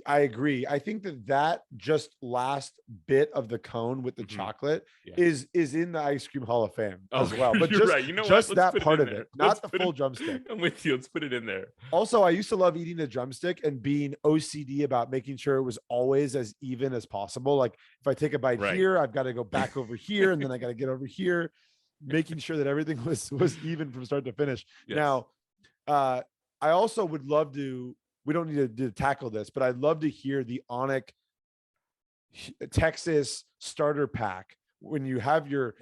I agree. I think that just last bit of the cone with the chocolate is in the ice cream hall of fame as well. But you're just, right. just that part of it, not the full drumstick. I'm with you. Let's put it in there. Also, I used to love eating the drumstick and being OCD about making sure it was always as even as possible. Like if I take a bite here, I've got to go back over here, and then I got to get over here, making sure that everything was even from start to finish. Yes. Now, I also would love to. We don't need to tackle this, but I'd love to hear the Onic Texas starter pack. When you have your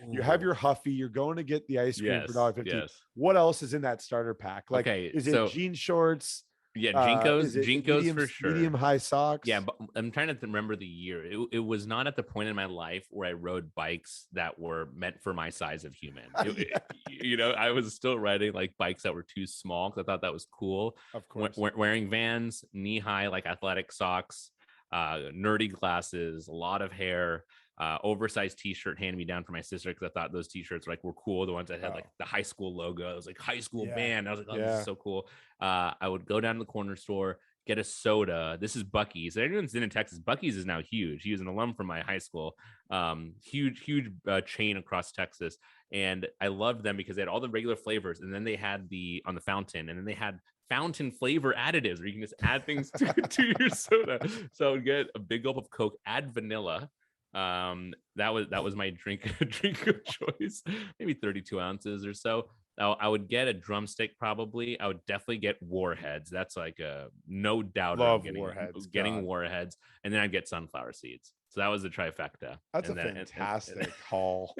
Huffy, you're going to get the ice cream for $1.50. Yes. What else is in that starter pack? Like, is it jean shorts? Yeah, Jinkos for sure. Medium high socks. Yeah, but I'm trying to remember the year. It was not at the point in my life where I rode bikes that were meant for my size of human. I was still riding like bikes that were too small because I thought that was cool. Of course, wearing Vans, knee high like athletic socks, nerdy glasses, a lot of hair. Oversized t-shirt handed me down for my sister because I thought those t-shirts were cool. The ones that had like the high school logo. It was like high school band. I was like, oh, this is so cool. I would go down to the corner store, get a soda. This is Buc-ee's. Everyone's in Texas. Buc-ee's is now huge. He was an alum from my high school. Huge chain across Texas. And I loved them because they had all the regular flavors. And then they had on the fountain, and then they had fountain flavor additives where you can just add things to your soda. So I would get a big gulp of Coke, add vanilla. That was my drink of choice, maybe 32 ounces or so. I would get a drumstick. Probably I would definitely get Warheads. That's like a no doubt. Love Warheads. Getting Warheads, and then I'd get sunflower seeds. So that was the trifecta. That's a fantastic haul.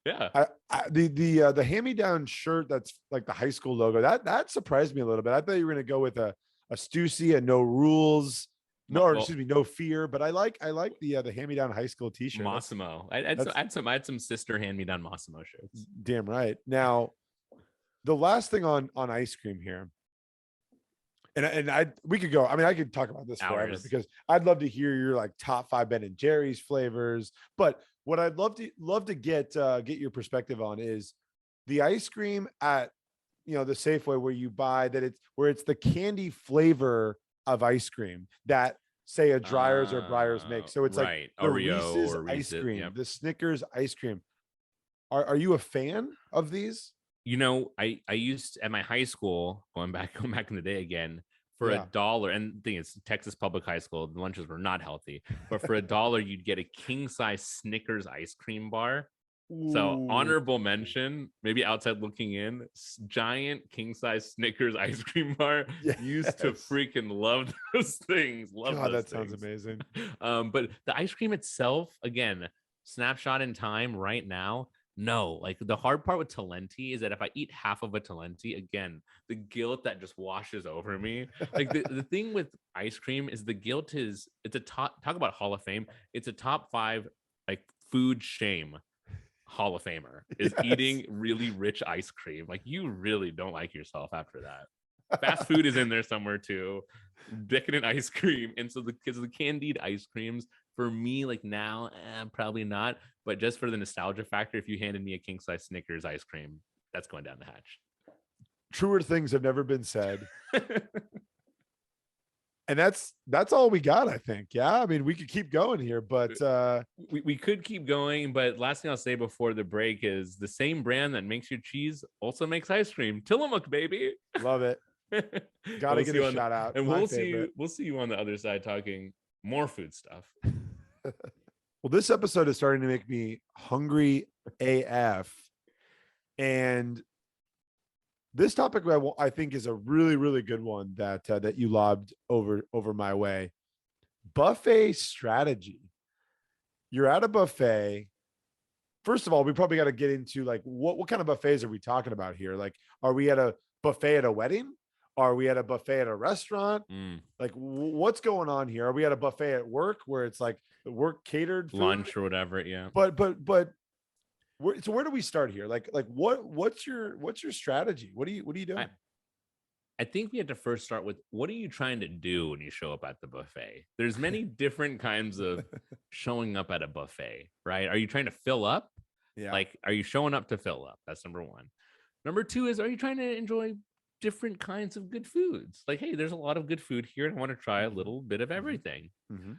Yeah. The hand-me-down shirt that's like the high school logo, that surprised me a little bit. I thought you were gonna go with a Stussy, a No Rules. No fear, but I like the hand-me-down high school t-shirt. Massimo. I had some sister hand-me-down Massimo shirts. Damn right. Now, the last thing on ice cream here, and we could go. I mean, I could talk about this forever because I'd love to hear your like top 5 Ben and Jerry's flavors. But what I'd love to get your perspective on is the ice cream at the Safeway where you buy that it's the candy flavor of ice cream that say a Dryers or Breyers make. So it's like the Oreo Reese's or ice cream, yep. the Snickers ice cream. Are you a fan of these? I used at my high school, going back in the day again, for Yeah. $1. And the thing is, Texas public high school, the lunches were not healthy, but for $1, you'd get a king size Snickers ice cream bar. So Ooh, honorable mention, maybe outside looking in, giant king size Snickers ice cream bar. Used to yes. freaking love those things. Love God, those that sounds things. amazing. But the ice cream itself, again, snapshot in time right now. No, like the hard part with Talenti is that if I eat half of a Talenti, again, the guilt that just washes over me. Like the thing with ice cream is the guilt is it's a top, talk about Hall of Fame. It's a top 5 like food shame Hall of Famer is Yes. eating really rich ice cream. Like you really don't like yourself after that. Fast food is in there somewhere too. Decadent ice cream. And so because the candied ice creams, for me, like now, probably not. But just for the nostalgia factor, if you handed me a king size Snickers ice cream, that's going down the hatch. Truer things have never been said. And that's all we got, I think. Yeah. I mean, we could keep going here, but we could keep going. But last thing I'll say before the break is the same brand that makes your cheese also makes ice cream. Tillamook, baby. love it. Gotta get a shout out. And My we'll favorite. see you on the other side talking more food stuff. Well, this episode is starting to make me hungry AF. And this topic I think is a really, really good one that you lobbed over my way. Buffet strategy. You're at a buffet. First of all, we probably got to get into like what kind of buffets are we talking about here? Like, are we at a buffet at a wedding? Are we at a buffet at a restaurant? Like, what's going on here? Are we at a buffet at work where it's like the work catered food? Lunch or whatever? Yeah. But where do we start here? Like what's your strategy? What are you doing? I think we have to first start with what are you trying to do when you show up at the buffet? There's many different kinds of showing up at a buffet, right? Are you trying to fill up? Yeah. Like, are you showing up to fill up? That's number one. Number two is, are you trying to enjoy different kinds of good foods? Like, hey, there's a lot of good food here, and I want to try a little bit of everything. Mm-hmm.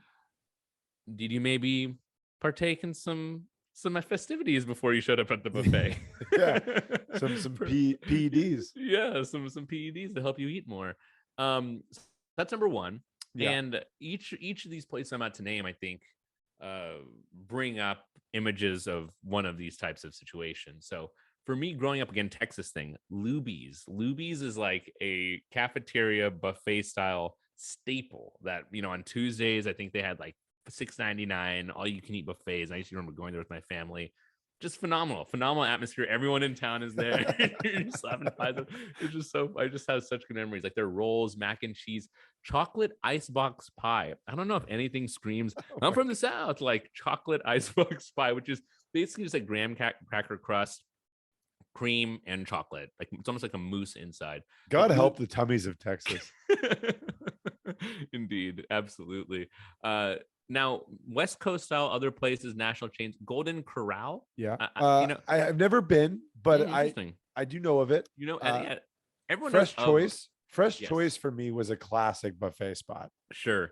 Did you maybe partake in some festivities before you showed up at the buffet? Yeah, some PEDs. Yeah, some PEDs to help you eat more. That's number one. Yeah. And each of these places I'm about to name, I think, bring up images of one of these types of situations. So for me, growing up, again, Texas thing, Luby's is like a cafeteria buffet style staple that, on Tuesdays, I think they had like $6.99 all you can eat buffets. I used to remember going there with my family. Just phenomenal atmosphere. Everyone in town is there. You're slapping pies. It's just I just have such good memories. Like their rolls, mac and cheese, chocolate icebox pie. I don't know if anything screams, I'm from the South, like chocolate icebox pie, which is basically just like graham cracker crust, cream, and chocolate. Like it's almost like a mousse inside. God help the tummies of Texas. Indeed, absolutely. Now, West Coast style, other places, national chains, Golden Corral. Yeah, I've never been, but I do know of it. Everyone Fresh knows Choice. Fresh Choice for me was a classic buffet spot. Sure.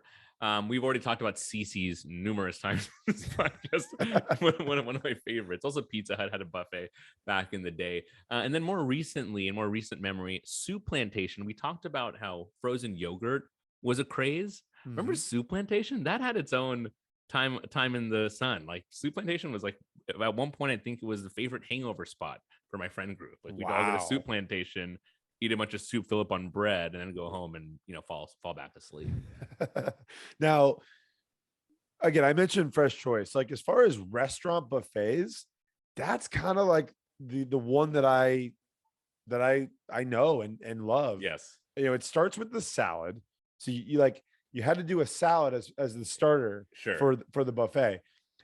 We've already talked about CC's numerous times in this podcast. one of my favorites. Also, Pizza Hut had a buffet back in the day. And then more recently, in more recent memory, Soup Plantation. We talked about how frozen yogurt was a craze. Mm-hmm. Remember Soup Plantation? That had its own time in the sun. Like Soup Plantation was like, at one point, I think it was the favorite hangover spot for my friend group. Like we'd all go to Soup Plantation, eat a bunch of soup, fill up on bread, and then go home and fall back to sleep. Now, again, I mentioned Fresh Choice. Like as far as restaurant buffets, that's kind of like the one that I know and love. Yes. It starts with the salad. So you had to do a salad as the starter for the buffet.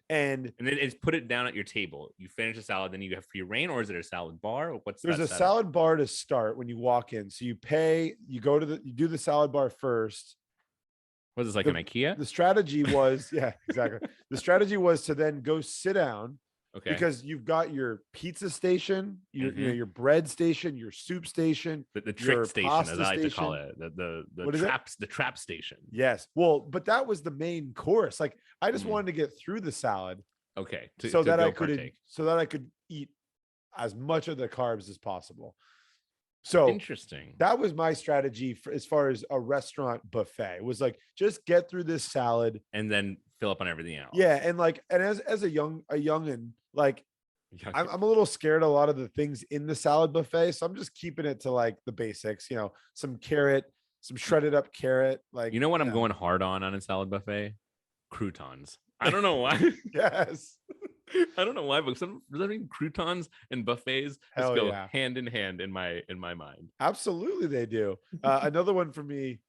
And then it's put it down at your table. You finish the salad, then you have free reign, or is it a salad bar? Or there's a salad bar to start when you walk in. So you do the salad bar first. Was this like an IKEA? The strategy was, yeah, exactly. The strategy was to then go sit down. Okay. Because you've got your pizza station, your bread station, your soup station, the trick station, as I like to call it, the trap station. Yes. Well, but that was the main course. Like I just wanted to get through the salad. Okay. So that I could eat as much of the carbs as possible. So Interesting. that was my strategy for as far as a restaurant buffet. It was like, just get through this salad And then fill up on everything else. Yeah, and like, and as a youngin, like I'm a little scared of a lot of the things in the salad buffet, so I'm just keeping it to like the basics. Some carrot, some shredded up carrot. Like, You know what I'm going hard on a salad buffet? Croutons. I don't know why. Yes. I don't know why, but some croutons and buffets just Hell go yeah. hand in hand in my mind. Absolutely, they do. Another one for me,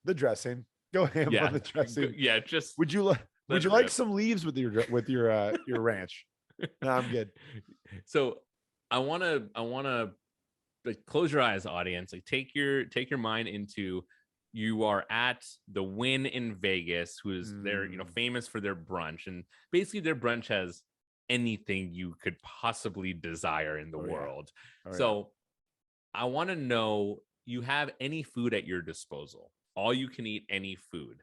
the dressing. Go ham on the dressing. Yeah, just Would you like? Would you like some leaves with your ranch? No, I'm good. So I wanna like close your eyes, audience. Like take your mind into, you are at the Wynn in Vegas, who's they're famous for their brunch, and basically their brunch has anything you could possibly desire in the world. So I want to know, you have any food at your disposal, all you can eat any food.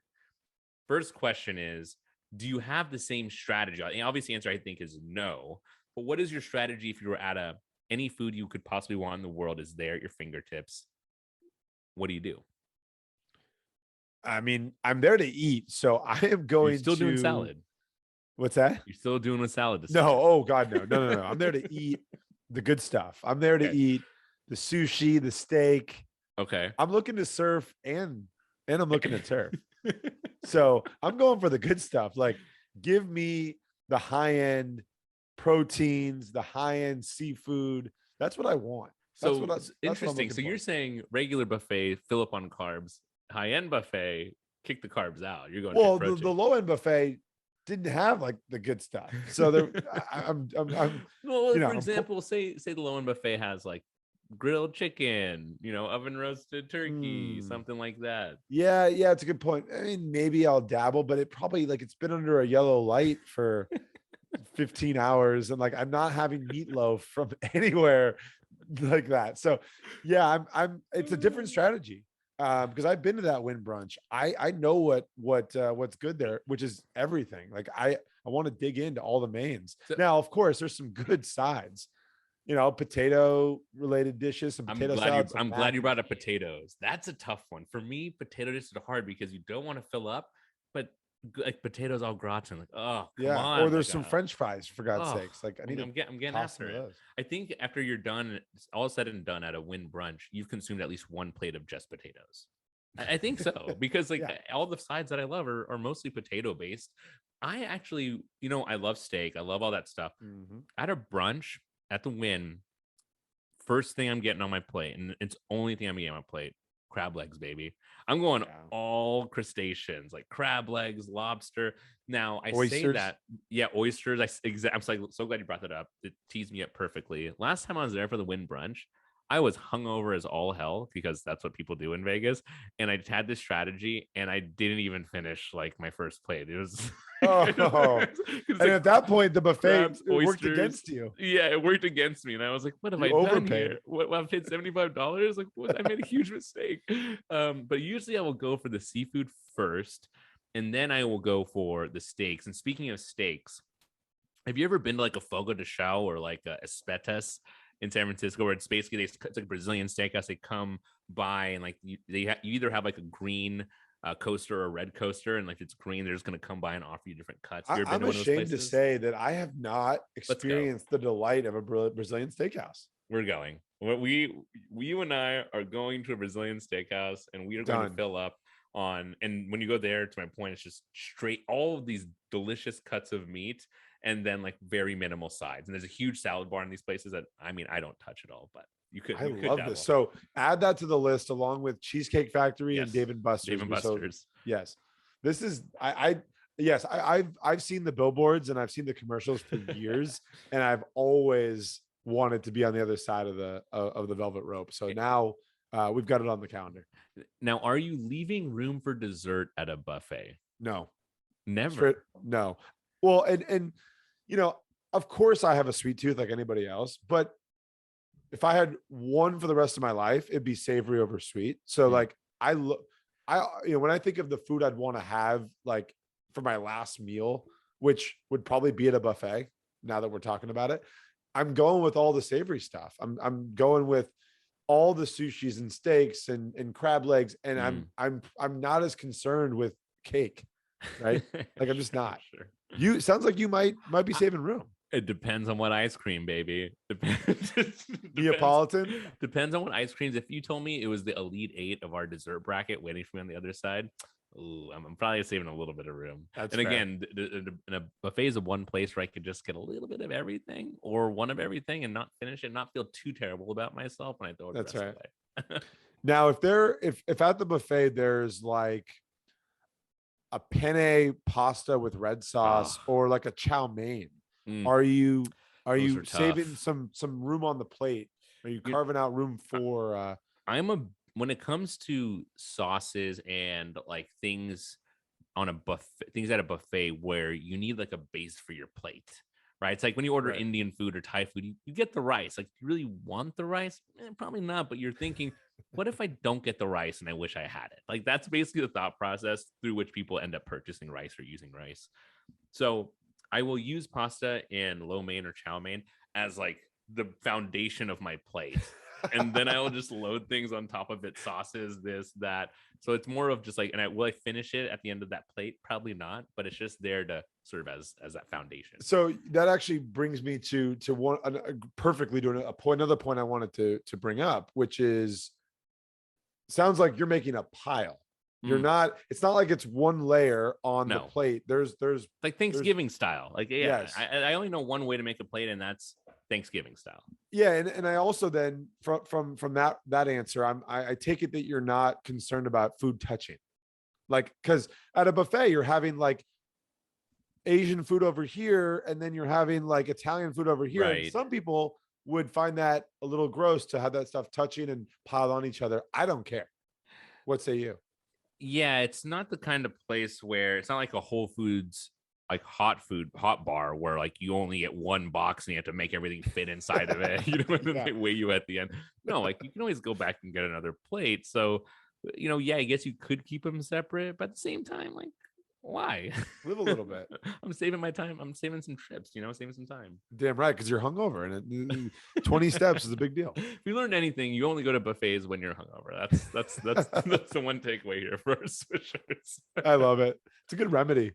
First question is, do you have the same strategy? The obvious answer I think is no, but what is your strategy if you were at any food you could possibly want in the world is there at your fingertips? What do you do? I mean, I'm there to eat, so I am going You're still doing salad. What's that? You're still doing a salad. No, oh God, no. I'm there to eat the good stuff. I'm there to eat the sushi, the steak. Okay. I'm looking to surf and I'm looking to turf. So I'm going for the good stuff. Like, give me the high-end proteins, the high-end seafood. That's what I want. That's interesting. So you're saying regular buffet, fill up on carbs, high-end buffet, kick the carbs out. You're going, well, the low-end buffet didn't have like the good stuff. So there, I'm well, for example, say the low-end buffet has like grilled chicken, oven roasted turkey, something like that. Yeah, it's a good point. I mean, maybe I'll dabble, but it's been under a yellow light for 15 hours, and like I'm not having meatloaf from anywhere like that. So yeah, I'm it's a different strategy. Because I've been to that Wynn brunch. I know what's good there, which is everything. Like I want to dig into all the mains. Now, of course, there's some good sides. Potato related dishes, some potato salads. I'm glad you brought up potatoes. That's a tough one for me. Potato dishes are hard because you don't want to fill up, but like potatoes au gratin, like, oh, come on. Or there's some French fries, for God's sakes. Like I'm getting after it. I think after you're done, all said and done at a Wynn brunch, you've consumed at least one plate of just potatoes. I think so, because like all the sides that I love are mostly potato based. I actually, I love steak. I love all that stuff. At a brunch at the Wynn, first thing I'm getting on my plate, and it's only thing I'm getting on my plate, crab legs, baby. I'm going all crustaceans, like crab legs, lobster. Now I oysters. say that, oysters. I'm so glad you brought that up. It teased me up perfectly. Last time I was there for the Wynn brunch, I was hungover as all hell, because that's what people do in Vegas. And I had this strategy, and I didn't even finish like my first plate. It was and at that point, the buffet worked against you. Yeah, it worked against me, and I was like, "What have I done here? What I paid $75? Like, I made a huge mistake." But usually, I will go for the seafood first, and then I will go for the steaks. And speaking of steaks, have you ever been to like a Fogo de Chão or like a Espetas in San Francisco, where it's basically it's like a Brazilian steakhouse? They come by, and like you either have like a green coaster or a red coaster, and like it's green, they're just going to come by and offer you different cuts. I'm ashamed to say that I have not experienced the delight of a Brazilian steakhouse. We're going. You and I are going to a Brazilian steakhouse, and we are going to fill up on. And when you go there, to my point, it's just straight all of these delicious cuts of meat, and then like very minimal sides. And there's a huge salad bar in these places that, I mean, I don't touch at all, but you could. I love this. So add that to the list along with Cheesecake Factory and Dave & Buster's. Dave & Buster's. So, yes, this is I've seen the billboards and I've seen the commercials for years, and I've always wanted to be on the other side of the velvet rope. So now we've got it on the calendar. Now, are you leaving room for dessert at a buffet? No, never. No. Well, and of course I have a sweet tooth like anybody else, but if I had one for the rest of my life, it'd be savory over sweet. So like when I think of the food I'd want to have like for my last meal, which would probably be at a buffet, now that we're talking about it, I'm going with all the savory stuff. I'm going with all the sushis and steaks and crab legs, and I'm not as concerned with cake, right? Like I'm just not. Sure. You sounds like you might be saving room. It depends on what ice cream, baby. Depends. Neapolitan? Depends on what ice creams. If you told me it was the Elite Eight of our dessert bracket waiting for me on the other side, ooh, I'm probably saving a little bit of room. That's and fair. Again, in a buffet is one place where I could just get a little bit of everything or one of everything and not finish it, not feel too terrible about myself when I throw it That's the right. away. Now, if at the buffet there's like a penne pasta with red sauce or like a chow mein, are you saving some room on the plate? Are you carving out room for when it comes to sauces and like things on a buffet, things at a buffet where you need like a base for your plate, right? It's like when you order Indian food or Thai food, you get the rice. Like, you really want the rice? Probably not, but you're thinking, what if I don't get the rice and I wish I had it? Like, that's basically the thought process through which people end up purchasing rice or using rice. So I will use pasta and lo mein or chow mein as like the foundation of my plate. And then I will just load things on top of it, sauces, this, that. So it's more of just like, will I finish it at the end of that plate? Probably not, but it's just there to serve as that foundation. So that actually brings me to one perfectly doing another point I wanted to bring up, which is, sounds like you're making a pile. You're not, it's not like it's one layer on the plate. There's like Thanksgiving style. Like, yeah, yes. I only know one way to make a plate, and that's Thanksgiving style. Yeah. And I also then from that answer, I take it that you're not concerned about food touching. Like, because at a buffet, you're having like Asian food over here, and then you're having like Italian food over here. Right. And some people would find that a little gross to have that stuff touching and piled on each other. I don't care. What say you? Yeah, it's not the kind of place where it's not like a Whole Foods like hot bar where like you only get one box and you have to make everything fit inside of it. You know, and then they weigh you at the end. No, like you can always go back and get another plate. So, yeah, I guess you could keep them separate, but at the same time, like, why? Live a little bit. I'm saving my time. I'm saving some trips, saving some time. Damn right, because you're hungover, and 20 steps is a big deal. If you learned anything, you only go to buffets when you're hungover. That's the one takeaway here for our swishers. I love it. It's a good remedy.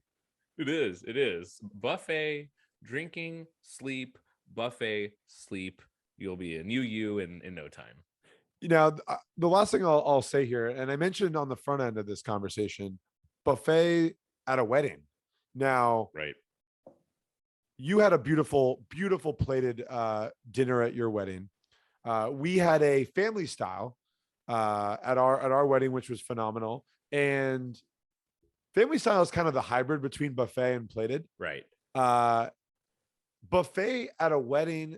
It is. Buffet, drinking, sleep, buffet, sleep. You'll be a new you in no time. The last thing I'll say here, and I mentioned on the front end of this conversation, buffet at a wedding. Now, right. You had a beautiful plated dinner at your wedding. We had a family style at our wedding, which was phenomenal. And family style is kind of the hybrid between buffet and plated. Right. Buffet at a wedding,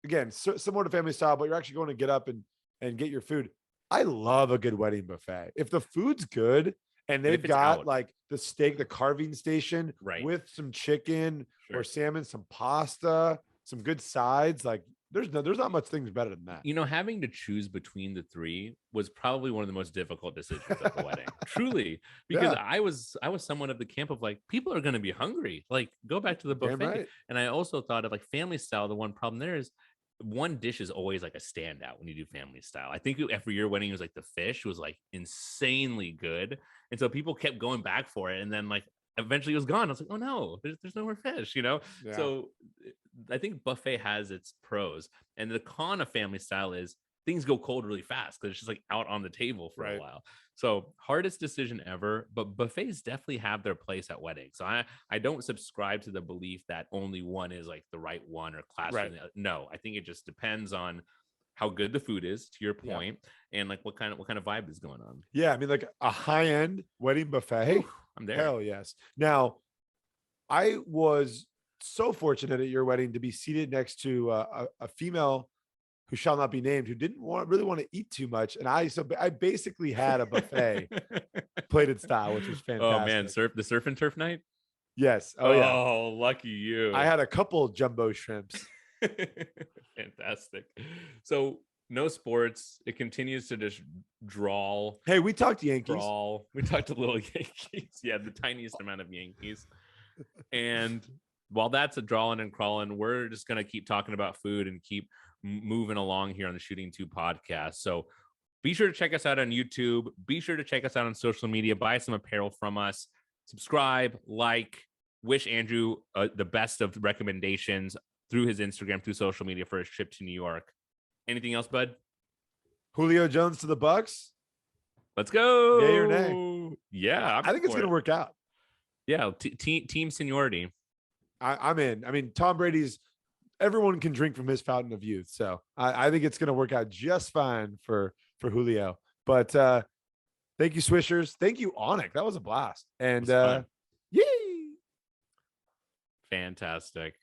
again, similar to family style, but you're actually going to get up and get your food. I love a good wedding buffet. If the food's good and they've got like the steak, the carving station with some chicken or salmon, some pasta, some good sides, like there's not much things better than that. Having to choose between the three was probably one of the most difficult decisions at the wedding. Truly, because I was someone of the camp of like, people are going to be hungry. Like, go back to the buffet. Right. And I also thought of like family style. The one problem there is one dish is always like a standout when you do family style. I think after your wedding, it was like the fish was like insanely good. And so people kept going back for it. And then like eventually it was gone. I was like, oh no, there's no more fish, Yeah. So I think buffet has its pros. And the con of family style is things go cold really fast because it's just like out on the table for a while. So hardest decision ever, but buffets definitely have their place at weddings. So I don't subscribe to the belief that only one is like the right one or class. Right. No, I think it just depends on how good the food is, to your point, and like what kind of vibe is going on. Yeah, I mean, like a high-end wedding buffet. Ooh, I'm there. Hell yes. Now, I was so fortunate at your wedding to be seated next to a female who shall not be named, who didn't really want to eat too much, and I basically had a buffet plated style, which was fantastic. Oh man, the surf and turf night. Yes. Oh yeah. Oh, lucky you. I had a couple jumbo shrimps. Fantastic. So no sports. It continues to just drawl. Hey, we talked Yankees. Drawl. We talked a little Yankees. Yeah, the tiniest amount of Yankees. And while that's a drawing and crawling, we're just going to keep talking about food and keep moving along here on the Shooting 2 podcast. So be sure to check us out on YouTube. Be sure to check us out on social media. Buy some apparel from us. Subscribe, like, wish Andrew the best of recommendations through his Instagram, through social media for his trip to New York. Anything else, bud? Julio Jones to the Bucks. Let's go. Yay or nay? Yeah, I think it's going to work out. Yeah, team seniority. I'm in. I mean, Tom Brady's. Everyone can drink from his fountain of youth, so I think it's going to work out just fine for Julio. But thank you, Swishers. Thank you, Onik. That was a blast. And yay! Fantastic.